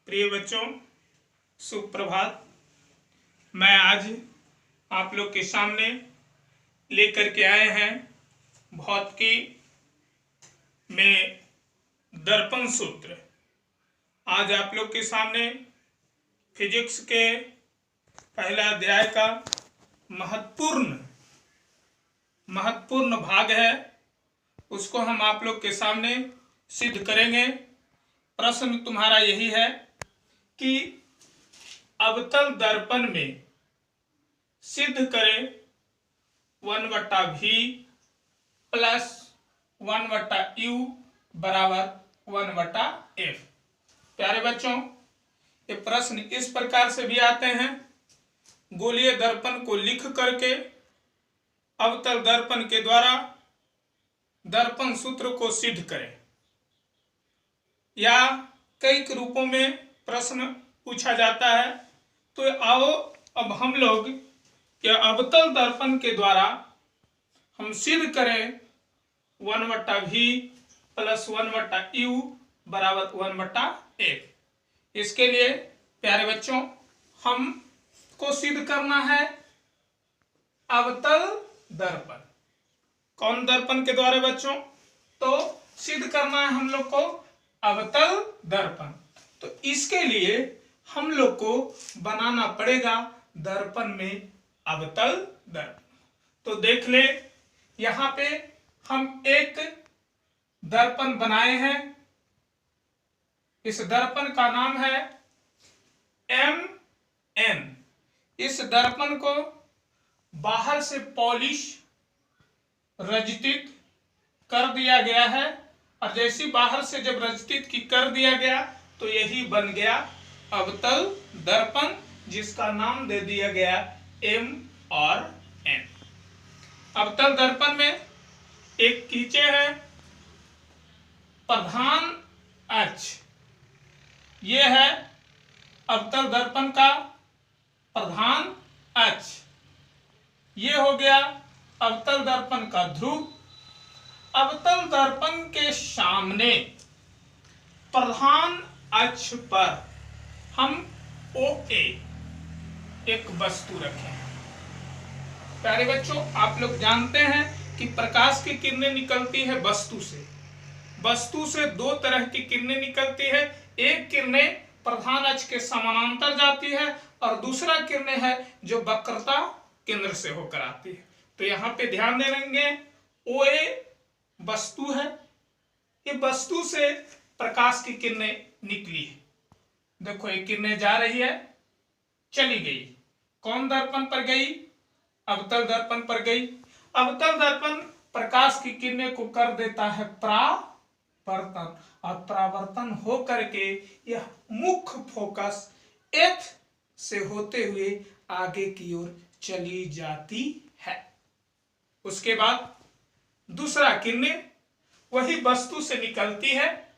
प्रिय बच्चों, सुप्रभात। मैं आज आप लोग के सामने लेकर के आए हैं भौतिकी में दर्पण सूत्र। आज आप लोग के सामने फिजिक्स के पहला अध्याय का महत्वपूर्ण भाग है, उसको हम आप लोग के सामने सिद्ध करेंगे। प्रश्न तुम्हारा यही है कि अवतल दर्पण में सिद्ध करें 1/v प्लस 1/u बराबर 1/f। प्यारे बच्चों, ये प्रश्न इस प्रकार से भी आते हैं। गोलीय दर्पण को लिख करके अवतल दर्पण के द्वारा दर्पण सूत्र को सिद्ध करें, या कई रूपों में प्रश्न पूछा जाता है। तो आओ अब हम लोग यह अवतल दर्पण के द्वारा हम सिद्ध करें 1/v प्लस 1/u बराबर 1/f। इसके लिए प्यारे बच्चों, हम को सिद्ध करना है अवतल दर्पण। कौन दर्पण के द्वारा बच्चों? तो सिद्ध करना है हम लोग को अवतल दर्पण। तो इसके लिए हम लोग को बनाना पड़ेगा दर्पण में अवतल दर्पण। तो देख ले, यहां पे हम एक दर्पण बनाए हैं। इस दर्पण का नाम है MN। इस दर्पण को बाहर से पॉलिश रजतित कर दिया गया है, और जैसे बाहर से जब रजतित की कर दिया गया तो यही बन गया अवतल दर्पण, जिसका नाम दे दिया गया M और N। अवतल दर्पण में एक खींचे है प्रधान अक्ष। यह है अवतल दर्पण का प्रधान अक्ष। यह हो गया अवतल दर्पण का ध्रुव। अवतल दर्पण के सामने प्रधान अक्ष पर हम OA एक वस्तु रखें। प्यारे बच्चों, आप लोग जानते हैं कि प्रकाश की किरणें निकलती है वस्तु से। वस्तु से दो तरह की किरणें निकलती है। एक किरणें प्रधान अक्ष के समानांतर जाती है, और दूसरा किरणें है जो वक्रता केंद्र से होकर आती है। तो यहाँ पे ध्यान देंगे, OA वस्तु है। ये वस्तु से प्रकाश की किरणें निकली है। देखो, ये किरणें जा रही है, चली गई। कौन दर्पण पर गई? अवतल दर्पण पर गई। अवतल दर्पण प्रकाश की किरणें को कर देता है परावर्तन, और परावर्तन हो करके यह मुख्य फोकस F से होते हुए आगे की ओर चली जाती है। उसके बाद दूसरा किरणें वही वस्तु से निकलती है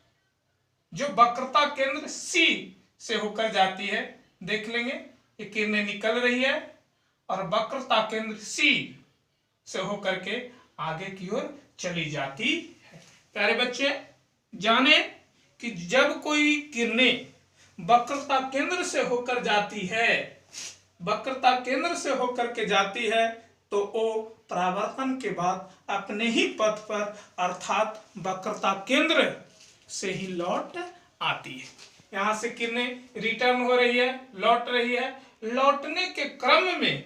जो वक्रता केंद्र C से होकर जाती है। देख लेंगे, ये किरणें निकल रही है और वक्रता केंद्र C से होकर के आगे की ओर चली जाती है। प्यारे बच्चे, जाने कि जब कोई किरणें वक्रता केंद्र से होकर जाती है, वक्रता केंद्र से होकर के जाती है, तो वो परावर्तन के बाद अपने ही पथ पर अर्थात वक्रता केंद्र से ही लौट आती है। यहां से किरणें रिटर्न हो रही है, लौट रही है। लौटने के क्रम में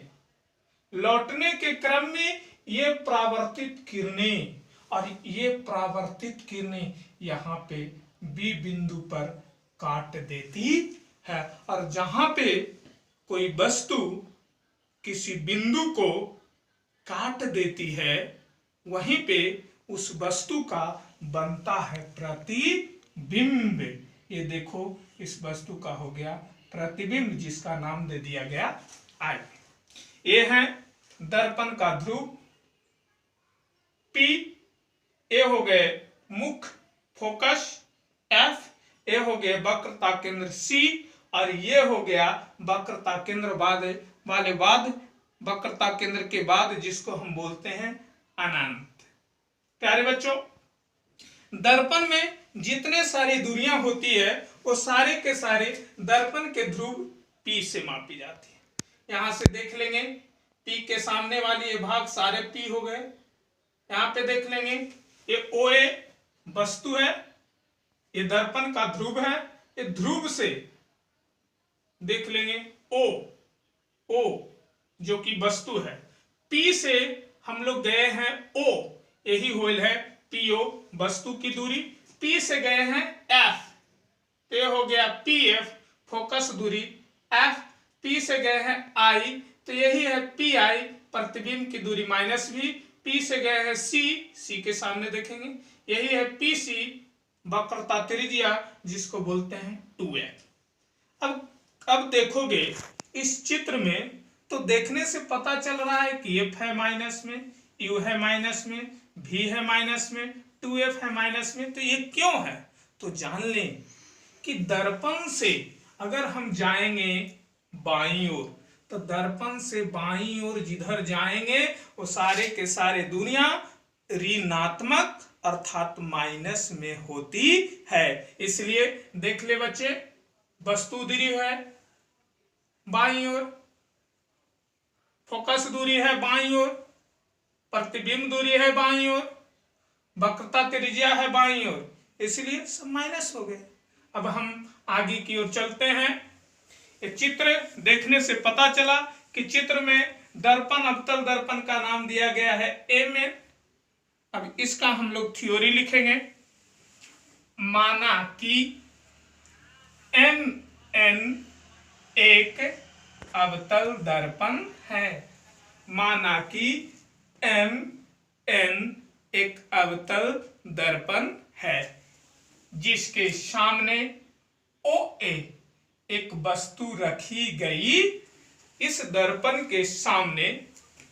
ये परावर्तित किरणें, और ये परावर्तित किरणें यहाँ पे B बिंदु पर काट देती है। और जहां पे कोई वस्तु किसी बिंदु को काट देती है, वहीं पे उस वस्तु का बनता है प्रतिबिंब। ये देखो, इस वस्तु का हो गया प्रतिबिंब, जिसका नाम दे दिया गया I। ये है दर्पण का ध्रुव P। ये हो गए मुख्य फोकस F। ये हो गए वक्रता केंद्र C, और ये हो गया वक्रता केंद्र वक्रता केंद्र के बाद जिसको हम बोलते हैं अनंत। प्यारे बच्चों, दर्पण में जितने सारी दूरियां होती है वो सारे के सारे दर्पण के ध्रुव P से मापी जाती है। यहां से देख लेंगे P के सामने वाली ये भाग सारे P हो गए। यहां पे देख लेंगे ये OA वस्तु है, ये दर्पण का ध्रुव है, ये ध्रुव से देख लेंगे O जो कि वस्तु है। P से हम लोग गए हैं O, यही होल है PO वस्तु की दूरी। P से गए हैं F, तो ये हो गया PF फोकस दूरी F। P से गए हैं I, तो यही है PI प्रतिबिंब की दूरी माइनस V। P से गए हैं C के सामने देखेंगे यही है PC वक्रता त्रिज्या जिसको बोलते हैं 2f। अब देखोगे इस चित्र में तो देखने से पता चल रहा है कि F है माइनस में, U है माइनस में, V है माइनस में, 2f है माइनस में। तो ये क्यों है? तो जान लें कि दर्पण से अगर हम जाएंगे बाईं ओर, तो दर्पण से बाईं ओर जिधर जाएंगे वो सारे के सारे दुनिया ऋणात्मक अर्थात माइनस में होती है। इसलिए देख ले बच्चे, वस्तु दूरी है बाईं ओर, फोकस दूरी है बाईं ओर, प्रतिबिंब दूरी है बाईं ओर, वक्रता त्रिज्या है बाईं ओर, इसलिए सब माइनस हो गए। अब हम आगे की ओर चलते हैं। ये चित्र देखने से पता चला कि चित्र में दर्पण अवतल दर्पण का नाम दिया गया है Mn। अब इसका हम लोग थ्योरी लिखेंगे। माना कि Mn एक अवतल दर्पण है, माना कि Mn एक अवतल दर्पण है जिसके सामने OA एक वस्तु रखी गई। इस दर्पण के सामने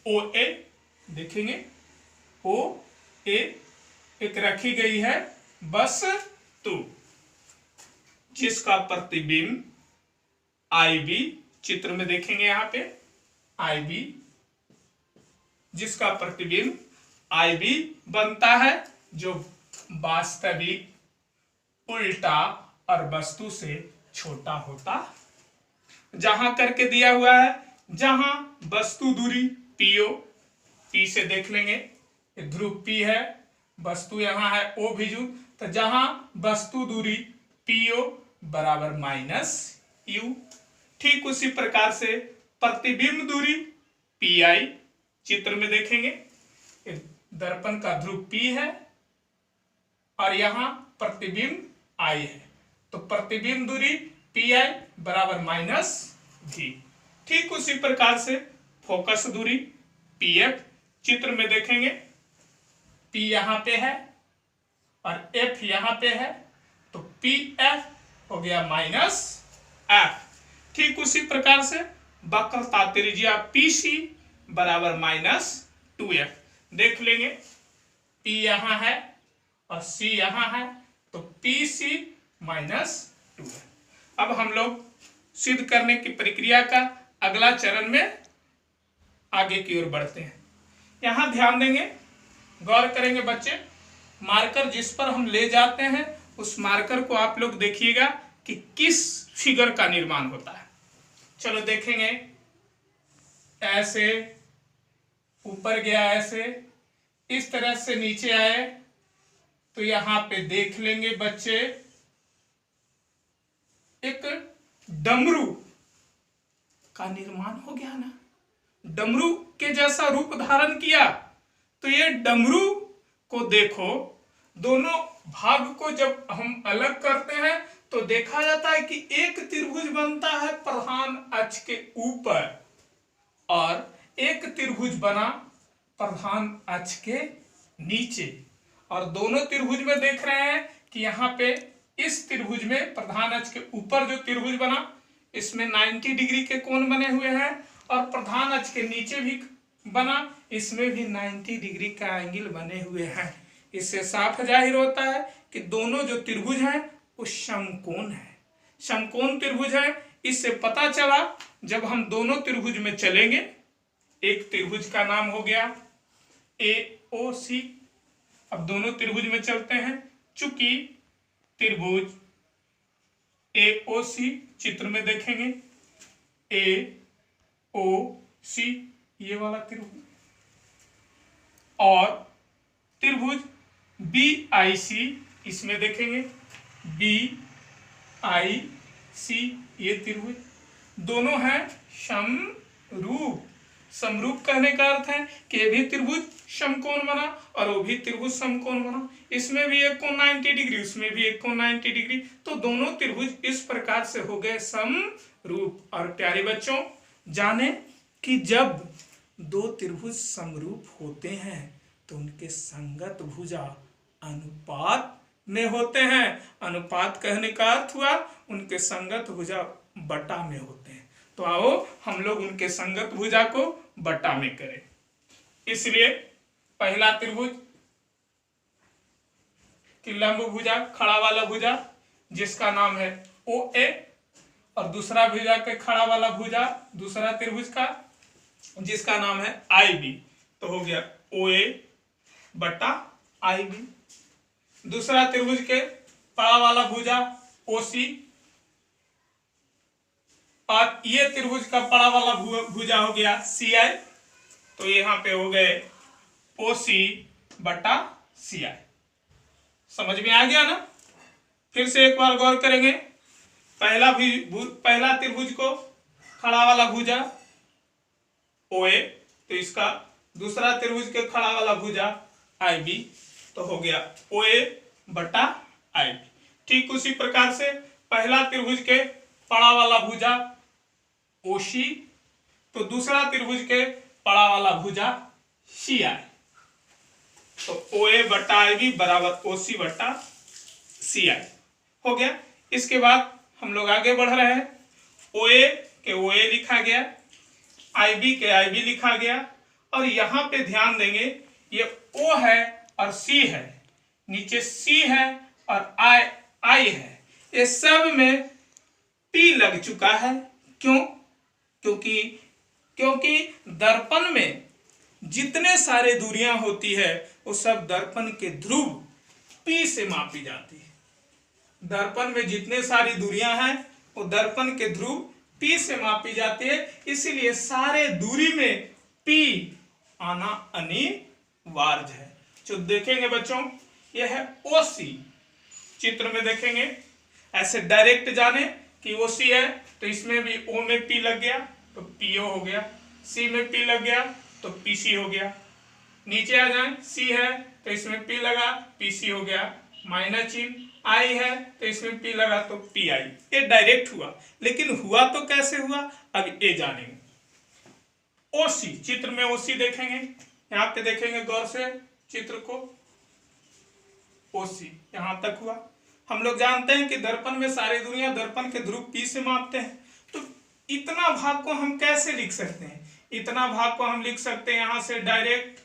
OA देखेंगे, OA एक रखी गई है वस्तु जिसका प्रतिबिंब IB, चित्र में देखेंगे यहां पे IB, जिसका प्रतिबिंब IB बनता है जो वास्तविक उल्टा और वस्तु से छोटा होता। जहां करके दिया हुआ है, जहां वस्तु दूरी PO, P से देख लेंगे ध्रुव P है, वस्तु यहां है O भिजु, तो जहां वस्तु दूरी PO बराबर माइनस U। ठीक उसी प्रकार से प्रतिबिंब दूरी PI, चित्र में देखेंगे दर्पण का ध्रुव P है और यहां प्रतिबिंब I है, तो प्रतिबिंब दूरी PI बराबर माइनस V। ठीक उसी प्रकार से फोकस दूरी PF, चित्र में देखेंगे P यहां पे है और F यहां पे है, तो PF हो गया माइनस F। ठीक उसी प्रकार से वक्रता त्रिज्या PC बराबर माइनस 2f। देख लेंगे P यहां है और C यहां है, तो PC माइनस 2f। अब हम लोग सिद्ध करने की प्रक्रिया का अगला चरण में आगे की ओर बढ़ते हैं। यहां ध्यान देंगे, गौर करेंगे बच्चे, मार्कर जिस पर हम ले जाते हैं उस मार्कर को आप लोग देखिएगा कि किस फिगर का निर्माण होता है। चलो देखेंगे, ऐसे ऊपर गया, ऐसे इस तरह से नीचे आए, तो यहां पे देख लेंगे बच्चे एक डमरू का निर्माण हो गया ना, डमरू के जैसा रूप धारण किया। तो ये डमरू को देखो, दोनों भाग को जब हम अलग करते हैं तो देखा जाता है कि एक त्रिभुज बनता है प्रधान अक्ष के ऊपर और एक त्रिभुज बना प्रधान अक्ष के नीचे। और दोनों त्रिभुज में देख रहे हैं कि यहाँ पे इस त्रिभुज में प्रधान अक्ष के ऊपर जो त्रिभुज बना इसमें 90 डिग्री के कोण बने हुए हैं और प्रधान अक्ष के नीचे भी बना, इसमें भी 90 डिग्री का एंगल बने हुए हैं। इससे साफ जाहिर होता है कि दोनों जो त्रिभुज हैं वो समकोण है, समकोण त्रिभुज है। इससे पता चला जब हम दोनों त्रिभुज में चलेंगे, एक त्रिभुज का नाम हो गया AOC। अब दोनों त्रिभुज में चलते हैं, चूंकि त्रिभुज AOC चित्र में देखेंगे AOC ये वाला त्रिभुज, और त्रिभुज BIC इसमें देखेंगे BIC ये त्रिभुज दोनों हैं समरूप। समरूप कहने का अर्थ है कि ये भी त्रिभुज समकोण बना और वो भी त्रिभुज समकोण बना, इसमें भी एक कोण 90 डिग्री, उसमें भी एक कोण 90 डिग्री, तो दोनों त्रिभुज इस प्रकार से हो गए समरूप। और प्यारे बच्चों जाने कि जब दो त्रिभुज समरूप होते हैं तो उनके संगत भुजा अनुपात में होते हैं। अनुपात कहने का अर्थ हुआ उनके संगत भुजा बटा में होते हैं। तो आओ हम लोग उनके संगत भुजा को बटा में करें। इसलिए पहला त्रिभुज की लंब भुजा खड़ा वाला भुजा जिसका नाम है OA, और दूसरा भुजा के खड़ा वाला भुजा दूसरा त्रिभुज का जिसका नाम है IB, तो हो गया OA बटा IB। दूसरा त्रिभुज के पड़ा वाला भुजा OC, और ये त्रिभुज का पड़ा वाला भुजा हो गया CI, तो यहाँ पे हो गए OC बटा CI। समझ में आ गया ना? फिर से एक बार गौर करेंगे। पहला त्रिभुज को खड़ा वाला भुजा OA, तो इसका दूसरा त्रिभुज के खड़ा वाला भुजा IB, तो हो गया OA बटा IB। ठीक उसी प्रकार से पहला त्रिभुज के पड़ा वाला भुजा OC, तो दूसरा त्रिभुज के पड़ा वाला भुजा CI, तो OA बटा IB बराबर OC बटा CI हो गया। इसके बाद हम लोग आगे बढ़ रहे हैं। OA के OA लिखा गया, IB के IB लिखा गया, और यहाँ पे ध्यान देंगे ये O है और C है, नीचे C है और I है, ये सब में P लग चुका है। क्यों? क्योंकि दर्पण में जितने सारे दूरियां होती है वो सब दर्पण के ध्रुव P से मापी जाती है। दर्पण में जितने सारी दूरियां हैं वो दर्पण के ध्रुव P से मापी जाती है, इसीलिए सारे दूरी में P आना अनिवार्य है। जो देखेंगे बच्चों यह है OC, चित्र में देखेंगे ऐसे डायरेक्ट जाने कि OC है तो इसमें भी O में P लग गया तो PO हो गया, C में P लग गया तो PC हो गया। नीचे आ जाए, C है तो इसमें P लगा PC हो गया, माइनस चिन्ह I है तो इसमें P लगा तो PI। ये डायरेक्ट हुआ, लेकिन हुआ तो कैसे हुआ अब ये जानेंगे। OC, चित्र में OC देखेंगे, यहाँ पे देखेंगे गौर से चित्र को, OC यहाँ तक हुआ। हम लोग जानते हैं कि दर्पण में सारी दूरियां दर्पण के ध्रुव P से मापते हैं, तो इतना भाग को हम कैसे लिख सकते हैं? इतना भाग को हम लिख सकते हैं यहाँ से डायरेक्ट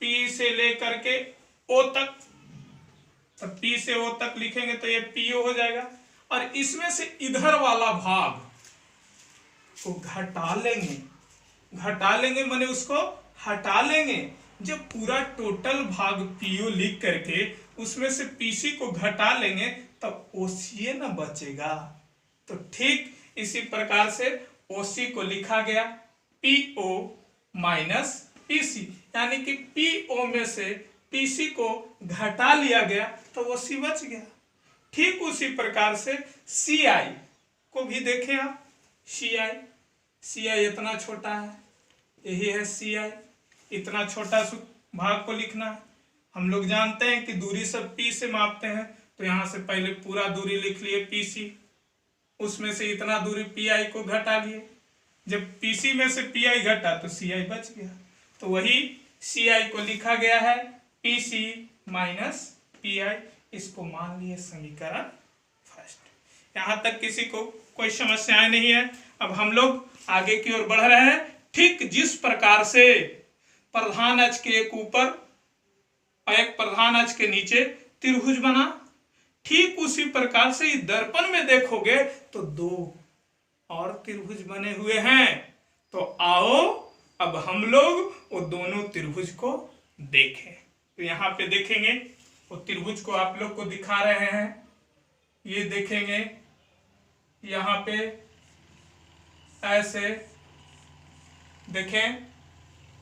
P से लेकर के O तक, तो P से O तक लिखेंगे तो ये PO हो जाएगा, और इसमें से इधर वाला भाग को घटा लेंगे माने उसको हटा लेंगे। जब पूरा टोटल भाग PO लिख करके उसमें से PC को घटा लेंगे तब OC ना बचेगा। तो ठीक इसी प्रकार से OC को लिखा गया PO माइनस PC, यानी कि PO में से PC को घटा लिया गया तो OC बच गया। ठीक उसी प्रकार से CI को भी देखें आप, CI इतना छोटा है, यही है CI, इतना छोटा भाग को लिखना है। हम लोग जानते हैं कि दूरी सब P से मापते हैं, तो यहाँ से पहले पूरा दूरी लिख लिए PC, उसमें से इतना दूरी PI को घटा लिए। जब PC में से PI घटा तो CI बच गया, तो वही CI को लिखा गया है PC माइनस PI। इसको मान लिए समीकरण फर्स्ट। यहाँ तक किसी को कोई समस्याएं नहीं है। अब हम लोग आगे की ओर बढ़ रहे हैं। ठीक जिस प्रकार से प्रधान अक्ष के एक ऊपर और एक प्रधान अक्ष के नीचे त्रिभुज बना, ठीक उसी प्रकार से दर्पण में देखोगे तो दो और त्रिभुज बने हुए हैं। तो आओ अब हम लोग वो दोनों त्रिभुज को देखें। तो यहाँ पे देखेंगे वो त्रिभुज को आप लोग को दिखा रहे हैं, ये देखेंगे यहाँ पे ऐसे देखें,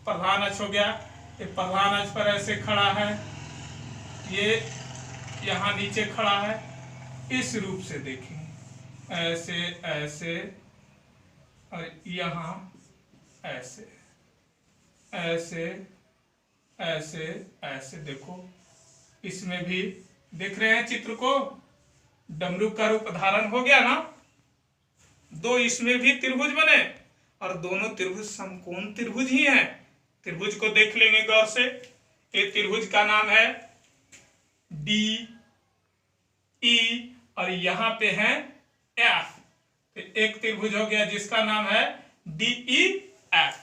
प्रधान अक्ष हो गया, ये प्रधान अक्ष पर ऐसे खड़ा है, ये यहाँ नीचे खड़ा है, इस रूप से देखें, ऐसे ऐसे, और यहाँ ऐसे ऐसे ऐसे ऐसे। देखो इसमें भी देख रहे हैं चित्र को, डमरू का रूप धारण हो गया ना। दो इसमें भी त्रिभुज बने, और दोनों त्रिभुज समकोण त्रिभुज ही हैं। त्रिभुज को देख लेंगे गौर से। ये त्रिभुज का नाम है डी ई, और यहाँ पे है एफ। एक त्रिभुज हो गया जिसका नाम है डी ई एफ,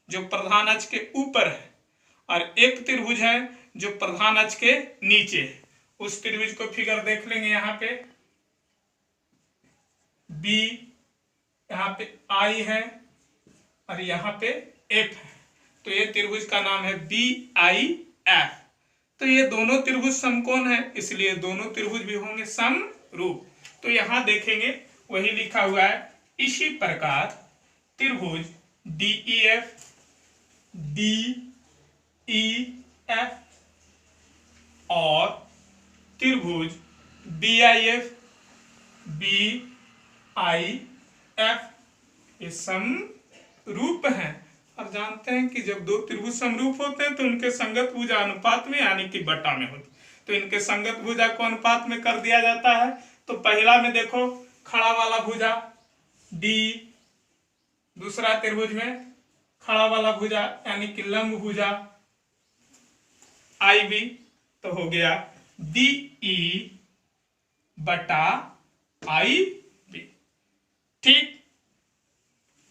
जो प्रधान अक्ष के ऊपर है, और एक त्रिभुज है जो प्रधान अक्ष के नीचे है। उस त्रिभुज को फिगर देख लेंगे। यहाँ पे बी, यहाँ पे आई है, और यहाँ पे एफ है, तो ये त्रिभुज का नाम है बी आई एफ। तो ये दोनों त्रिभुज समकोण है, इसलिए दोनों त्रिभुज भी होंगे समरूप। तो यहाँ देखेंगे वही लिखा हुआ है, इसी प्रकार त्रिभुज D E F, D E F और त्रिभुज B I F, B I F, ये समरूप हैं। और जानते हैं कि जब दो त्रिभुज समरूप होते हैं तो उनके संगत भुजा अनुपात में, यानी कि बटा में होती, तो इनके संगत भुजा को अनुपात में कर दिया जाता है। तो पहला में देखो खड़ा वाला भुजा डी, दूसरा त्रिभुज में खड़ा वाला भुजा यानी कि लंब भुजा आई बी, तो हो गया डी ई बटा आई बी। ठीक,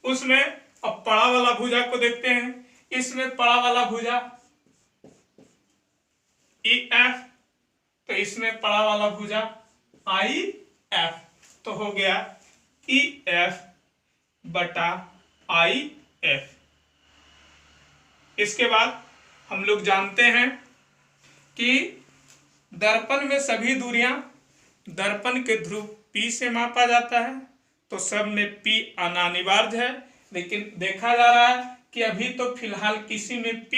उसमें अब पड़ा वाला भुजा को देखते हैं। इसमें पड़ा वाला भुजा ई एफ, तो इसमें पड़ा वाला भुजा आई एफ, तो हो गया ई एफ बटा आई एफ। इसके बाद हम लोग जानते हैं कि दर्पण में सभी दूरियां दर्पण के ध्रुव P से मापा जाता है, तो सब में P आना अनिवार्य है। लेकिन देखा जा रहा है कि अभी तो फिलहाल किसी में P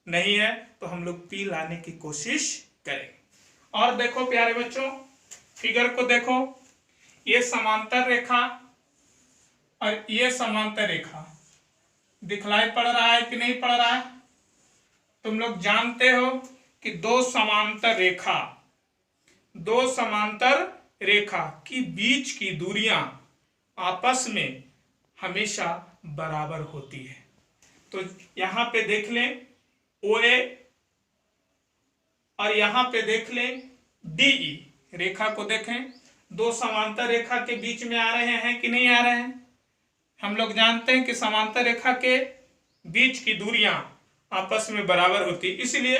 नहीं है, तो हम लोग P लाने की कोशिश करेंगे। और देखो प्यारे बच्चों, फिगर को देखो, ये समांतर रेखा और ये समांतर रेखा दिखलाई पड़ रहा है कि नहीं पड़ रहा है? तुम लोग जानते हो कि दो समांतर रेखा की बीच की दूरियां आपस में हमेशा बराबर होती है। तो यहां पे देख लें OA, और यहां पे देख लें DE। रेखा को देखें, दो समांतर रेखा के बीच में आ रहे हैं कि नहीं आ रहे हैं? हम लोग जानते हैं कि समांतर रेखा के बीच की दूरियां आपस में बराबर होती, इसलिए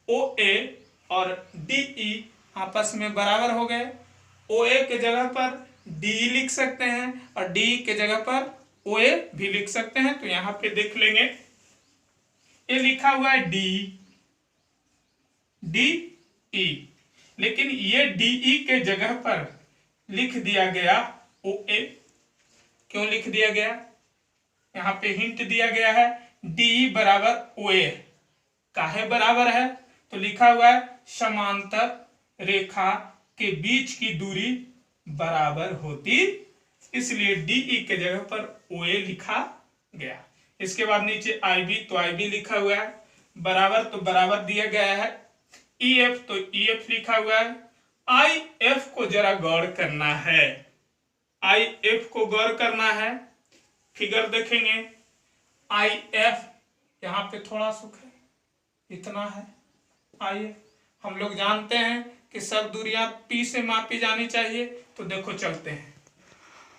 OA और DE आपस में बराबर हो गए। OA के जगह पर DE लिख सकते हैं और DE के जगह पर OA भी लिख सकते हैं। तो यहां पे देख लेंगे, ये लिखा हुआ है DE, लेकिन ये DE के जगह पर लिख दिया गया OA। क्यों लिख दिया गया? यहाँ पे हिंट दिया गया है DE बराबर OA। काहे बराबर है? तो लिखा हुआ है समांतर रेखा के बीच की दूरी बराबर होती, इसलिए DE के जगह पर OA लिखा गया। इसके बाद नीचे IB, तो IB लिखा हुआ है, बराबर तो बराबर दिया गया है। EF, तो EF लिखा हुआ है। IF को जरा गौर करना है, IF को गौर करना है। फिगर देखेंगे, IF यहाँ पे थोड़ा सुख है, इतना है IF। हम लोग जानते हैं कि सब दूरियां P से मापी जानी चाहिए, तो देखो चलते हैं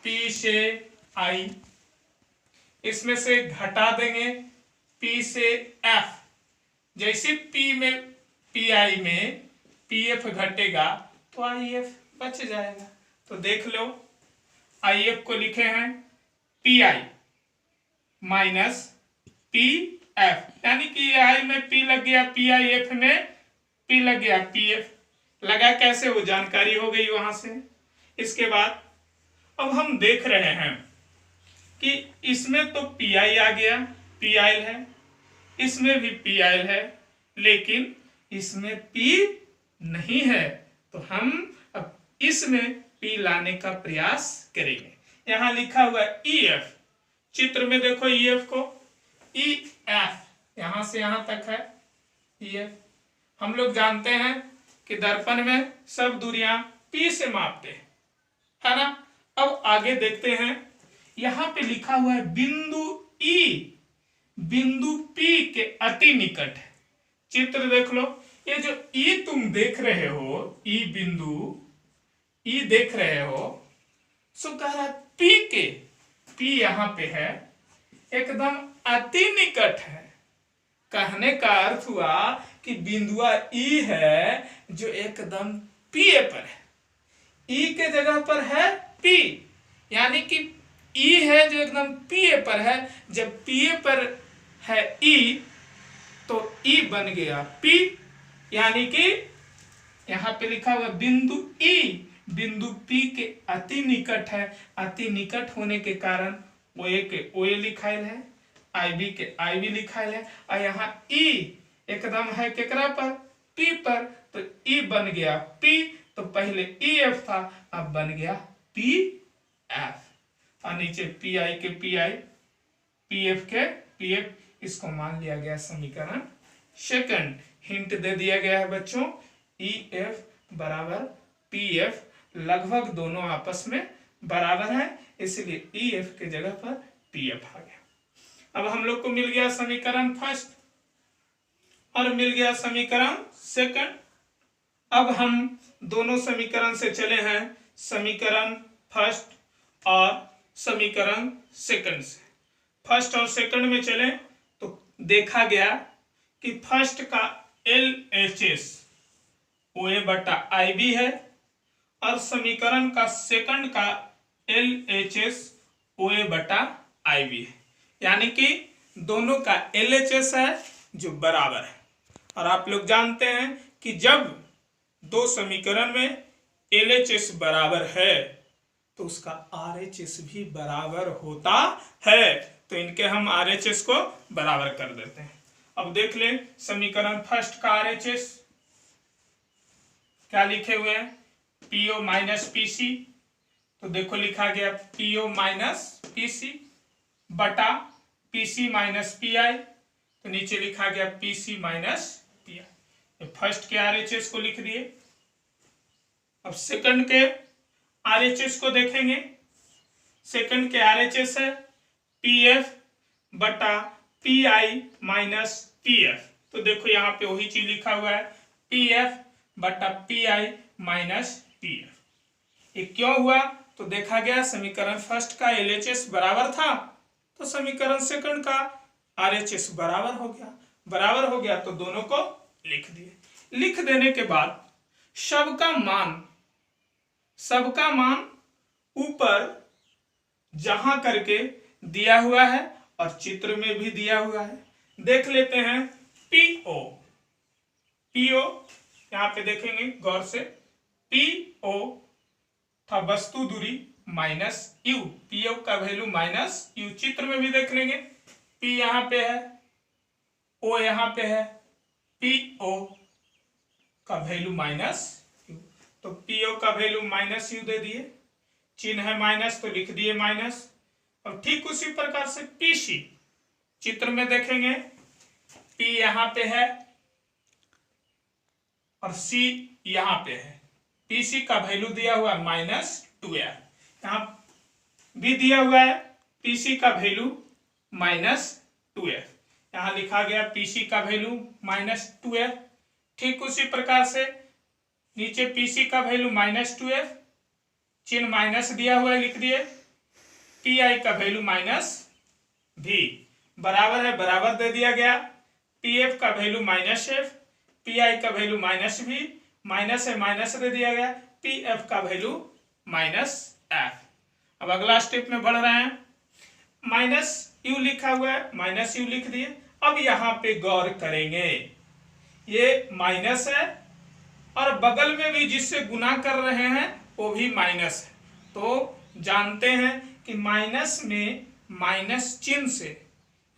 P से I, इसमें से घटा देंगे P से F। जैसे P में PI में PF घटेगा तो IF बच जाएगा। तो देख लो, IF को लिखे हैं PI माइनस PF, यानी कि I में P लग गया PIF में P लग गया PF। लगा कैसे? वो जानकारी हो गई वहां से। इसके बाद अब हम देख रहे हैं कि इसमें तो पी आई आ गया, पी आइल है, इसमें भी पी आइल है, लेकिन इसमें पी नहीं है। तो हम अब इसमें पी लाने का प्रयास करेंगे। यहां लिखा हुआ है ई एफ, चित्र में देखो ई एफ को, ई एफ यहां से यहां तक है ई एफ। हम लोग जानते हैं कि दर्पण में सब दूरियां पी से मापते हैं, है ना। अब आगे देखते हैं, यहां पे लिखा हुआ है बिंदु ई, बिंदु पी के अति निकट है। चित्र देख लो, ये जो ई तुम देख रहे हो, ई बिंदु ई देख रहे हो, सो कह रहा पी के, पी यहां पे है, एकदम अति निकट है। कहने का अर्थ हुआ कि बिंदुआ ई है जो एकदम पी पर है, ई के जगह पर है पी, यानी कि ई है जो एकदम पी पर है। जब पी पर है ई तो ई बन गया पी, यानी कि यहां पे लिखा हुआ बिंदु ई बिंदु पी के अति निकट है। अति निकट होने के कारण ओए के ओए लिखाइल है, आईबी के आईबी लिखाइल है, और यहाँ ई एकदम है केकरा पर, पी पर, तो ई बन गया पी। तो पहले ई एफ था, अब बन गया पी एफ, और नीचे पी आई के पी आई, पी एफ के पी एफ, इसको मान लिया गया समीकरण सेकंड। हिंट दे दिया गया है बच्चों, ई एफ बराबर पी एफ, लगभग दोनों आपस में बराबर है, इसलिए ई एफ के जगह पर पी एफ आ गया। अब हम लोग को मिल गया समीकरण फर्स्ट और मिल गया समीकरण सेकंड। अब हम दोनों समीकरण से चले हैं समीकरण फर्स्ट और समीकरण सेकंड से। फर्स्ट और सेकंड में चले तो देखा गया कि फर्स्ट का एल एच एस ओ ए बटा आई बी है, और समीकरण का सेकंड का एल एच एस ओ ए बटा आई बी है, यानी कि दोनों का एल एच एस है जो बराबर है। और आप लोग जानते हैं कि जब दो समीकरण में एल एच एस बराबर है तो उसका आर एच एस भी बराबर होता है, तो इनके हम आर एच एस को बराबर कर देते हैं। अब देख ले समीकरण फर्स्ट का आर एच एस क्या लिखे हुए हैं, पीओ माइनस पीसी, तो देखो लिखा गया पीओ माइनस पीसी बटा पीसी माइनस पीआई, तो नीचे लिखा गया पीसी माइनस पीआई। फर्स्ट के आरएचएस को लिख दिए। अब सेकंड के आरएचएस को देखेंगे। सेकंड के आरएचएस है पीएफ बटा पीआई माइनस पीएफ, तो देखो यहाँ पे वही चीज लिखा हुआ है पीएफ बटा पीआई माइनस पीएफ। ये क्यों हुआ, तो देखा गया समीकरण फर्स्ट का एलएचएस बराबर था, तो समीकरण सेकंड का आरएचएस बराबर हो गया। बराबर हो गया तो दोनों को लिख दिए। लिख देने के बाद सबका मान ऊपर जहां करके दिया हुआ है और चित्र में भी दिया हुआ है। देख लेते हैं पीओ, पीओ यहां पे देखेंगे गौर से, पीओ था वस्तु दूरी माइनस यू, पीओ का वैल्यू माइनस यू, चित्र में भी देख लेंगे पी यहां पे है, ओ यहां पे है, पीओ का वैल्यू माइनस यू, तो पीओ का वैल्यू माइनस यू दे दिए, चिन्ह है माइनस तो लिख दिए माइनस। और ठीक उसी प्रकार से पीसी, चित्र में देखेंगे पी यहां पे है और सी यहां पे है, पीसी का वैल्यू दिया हुआ है -12, यहां भी दिया हुआ है पीसी का वैल्यू -12, यहां लिखा गया पीसी का वैल्यू -12। ठीक उसी प्रकार से नीचे पीसी का वैल्यू -12, चिन्ह माइनस दिया हुआ है लिख दिए, पीआई का वैल्यू -v, बराबर है बराबर दे दिया गया, पीएफ का वैल्यू -f, पीआई का वैल्यू -v, माइनस है माइनस दे दिया गया, पीएफ का वैल्यू -f। अब अगला स्टेप में बढ़ रहे हैं, -u लिखा हुआ है -u लिख दिए। अब यहां पे गौर करेंगे, ये माइनस है और बगल में भी जिससे गुना कर रहे हैं वो भी माइनस है, तो जानते हैं कि माइनस में माइनस चिन्ह से,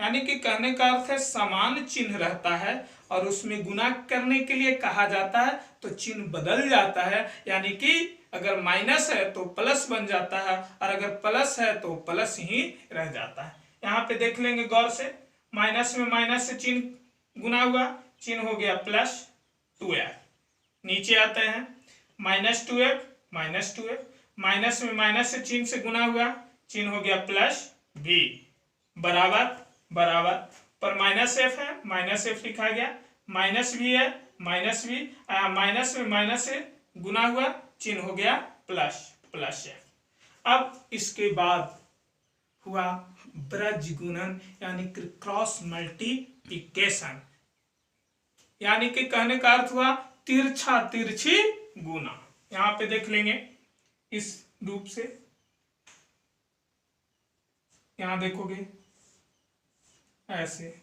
यानी कि कहने का अर्थ है समान चिन्ह रहता है और उसमें गुना करने के लिए कहा जाता है तो चिन्ह बदल जाता है, यानी कि अगर माइनस है तो प्लस बन जाता है और अगर प्लस है तो प्लस ही रह जाता है। यहाँ पे देख लेंगे गौर से, माइनस में माइनस से चिन्ह गुना हुआ, चिन्ह हो गया प्लस 2f। नीचे आते हैं माइनस 2f, माइनस में माइनस से चिन्ह से गुना हुआ, चिन्ह हो गया प्लस v, बराबर बराबर पर माइनस एफ है, माइनस एफ लिखा गया, माइनस भी है, माइनस भी, माइनस में माइनस से गुना हुआ, चिन्ह हो गया प्लस प्लस एफ। अब इसके बाद हुआ ब्रज गुणन यानी कि क्रॉस मल्टीप्लिकेशन, यानी कि कहने का अर्थ हुआ तिरछा तिरछी गुना। यहां पे देख लेंगे इस रूप से, यहां देखोगे ऐसे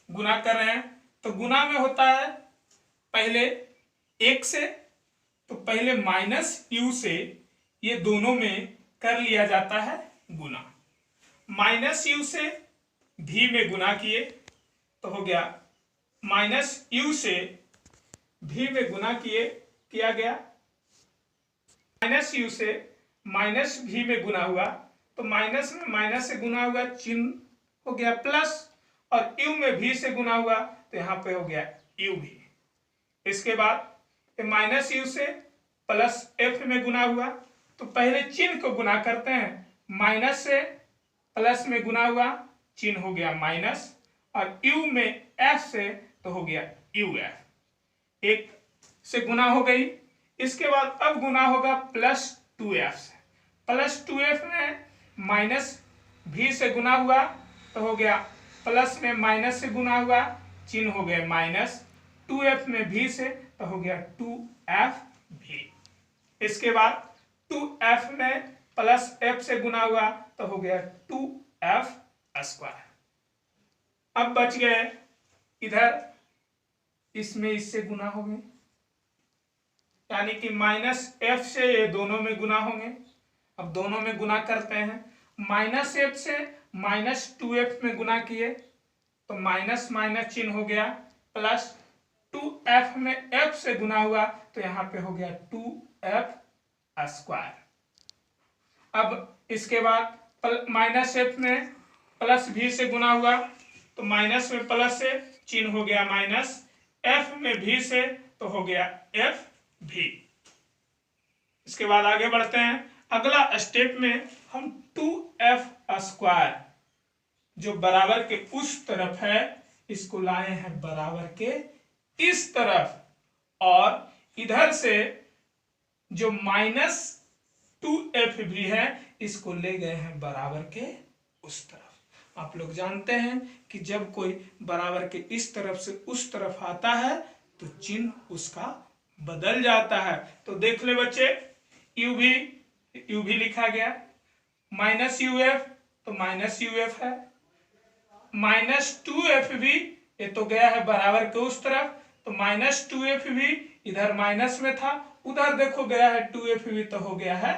गुना कर रहे हैं तो गुना में होता है पहले एक से, तो पहले माइनस यू से ये दोनों में कर लिया जाता है गुना। माइनस यू से भी में गुना किए तो हो गया माइनस यू से भी में गुना किया गया, माइनस यू से माइनस भी में गुना हुआ तो माइनस में माइनस से गुना हुआ, चिन्ह हो गया प्लस, और यू में भी से गुना हुआ तो यहाँ पे हो गया यू भी। इसके बाद माइनस यू से प्लस एफ में गुना हुआ तो पहले चिन्ह को गुना करते हैं, माइनस से प्लस में गुना हुआ, चिन्ह हो गया माइनस, और यू में एफ से तो हो गया यू एफ, एक से गुना हो गई। इसके बाद अब गुना होगा प्लस 2f से, प्लस 2f में माइनस भी से गुना हुआ तो हो गया प्लस में माइनस से गुना हुआ, चिन्ह हो गया माइनस, 2f में भी से तो हो गया 2f भी। इसके बाद 2f में प्लस f से गुना हुआ तो हो गया 2f स्क्वायर। अब बच गए इधर, इसमें इससे गुना होंगे, यानी कि माइनस एफ से ये दोनों में गुना होंगे। अब दोनों में गुना करते हैं, माइनस एफ से माइनस 2f में गुना किए तो माइनस माइनस चिन्ह हो गया प्लस, 2f में f से गुना हुआ तो यहाँ पे हो गया 2f स्क्वायर। अब इसके बाद माइनस एफ में प्लस भी से गुना हुआ तो माइनस में प्लस से चिन्ह हो गया माइनस, एफ में भी से तो हो गया एफ भी। इसके बाद आगे बढ़ते हैं, अगला स्टेप में हम 2f स्क्वायर जो बराबर के उस तरफ है इसको लाए हैं बराबर के इस तरफ, और इधर से जो माइनस 2f भी है इसको ले गए हैं बराबर के उस तरफ। आप लोग जानते हैं कि जब कोई बराबर के इस तरफ से उस तरफ आता है तो चिन्ह उसका बदल जाता है। तो देख ले बच्चे, यू भी लिखा गया, माइनस यू एफ तो माइनस यू एफ है, माइनस 2f भी ये तो गया है बराबर के उस तरफ तो माइनस 2f भी इधर माइनस में था, उधर देखो गया है 2f भी तो हो गया है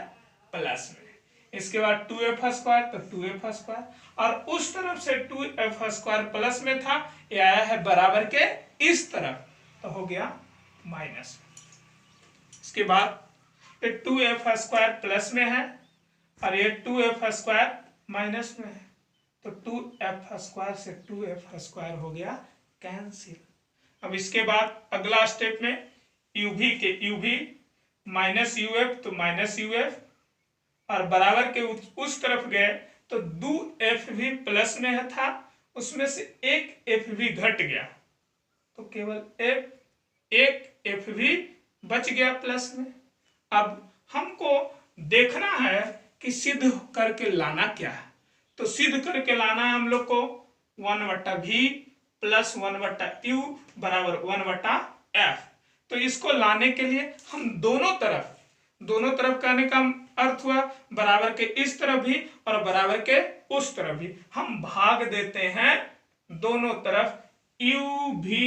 प्लस में। इसके बाद 2f स्क्वायर तो 2f स्क्वायर, और उस तरफ से 2f स्क्वायर प्लस में था, ये आया है बराबर के इस तरफ तो हो गया माइनस में। इसके बाद ये 2f स्क्वायर प्लस में है और ये 2f स्क्वायर माइनस में है तो 2f स्क्वायर से 2f स्क्वायर हो गया कैंसिल। अब इसके बाद अगला स्टेप में यू भी माइनस यू एफ तो माइनस यू एफ, और बराबर के उस तरफ गए तो 2f भी प्लस में था, उसमें से एक f भी घट गया तो केवल एक f भी बच गया प्लस में। अब हमको देखना है कि सिद्ध करके लाना क्या है, तो सिद्ध करके लाना है हम लोग को 1/v प्लस 1/u बराबर 1/f। तो इसको लाने के लिए हम दोनों तरफ कहने का अर्थ हुआ बराबर के इस तरफ भी और बराबर के उस तरफ भी हम भाग देते हैं दोनों तरफ, u भी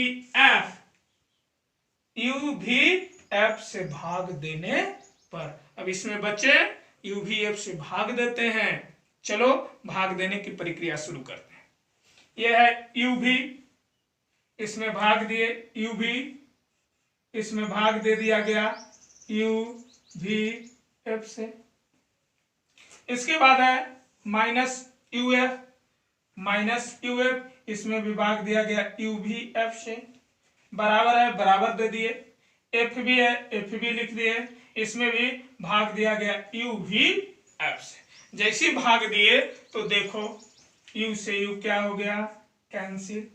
f से भाग देने पर। अब इसमें बच्चे u भी f से भाग देते हैं। चलो भाग देने की प्रक्रिया शुरू करते हैं। यह है u भी, इसमें भाग दिए, u भी इसमें भाग दे दिया गया u भी f से। इसके बाद है माइनस uf, इसमें भी भाग दिया गया u भी f से। बराबर है, बराबर दे दिए, f भी है, f भी लिख दिए, इसमें भी भाग दिया गया u भी f से। जैसे भाग दिए तो देखो u से u क्या हो गया, कैंसिल,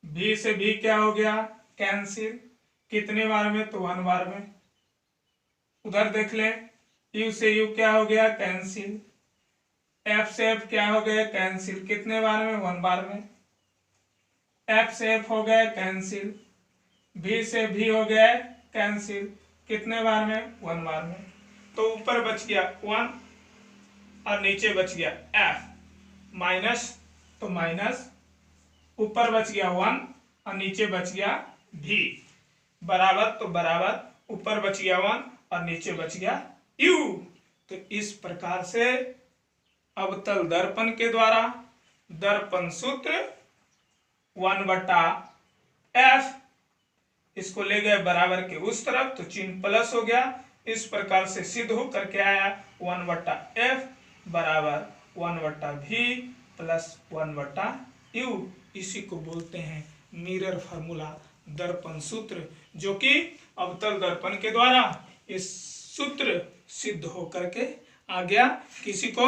v से v क्या हो गया, कैंसिल। कितने बार में, तो 1 बार में। उधर देख ले, u से u क्या हो गया, कैंसिल, f से f क्या हो गया, कैंसिल। कितने बार में, 1 बार में। f से f हो गया कैंसिल, v से v हो गया कैंसिल। कितने बार में, 1 बार में। तो ऊपर बच गया 1 और नीचे बच गया f, माइनस तो माइनस, ऊपर बच गया 1 और नीचे बच गया v, बराबर तो बराबर, ऊपर बच गया 1 और नीचे बच गया u। तो इस प्रकार से अवतल दर्पण के द्वारा दर्पण सूत्र 1/f, इसको ले गए बराबर के उस तरफ तो चिन्ह प्लस हो गया। इस प्रकार से सिद्ध हो करके आया 1/f बराबर 1/v प्लस 1/u। इसी को बोलते हैं मिरर फार्मूला, दर्पण सूत्र, जो कि अवतल दर्पण के द्वारा इस सूत्र सिद्ध हो करके आ गया। किसी को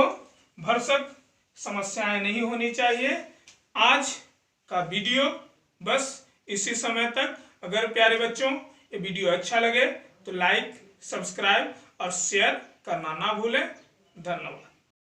भरसक समस्याएं नहीं होनी चाहिए। आज का वीडियो बस इसी समय तक। अगर प्यारे बच्चों ये वीडियो अच्छा लगे तो लाइक, सब्सक्राइब और शेयर करना ना भूलें। धन्यवाद।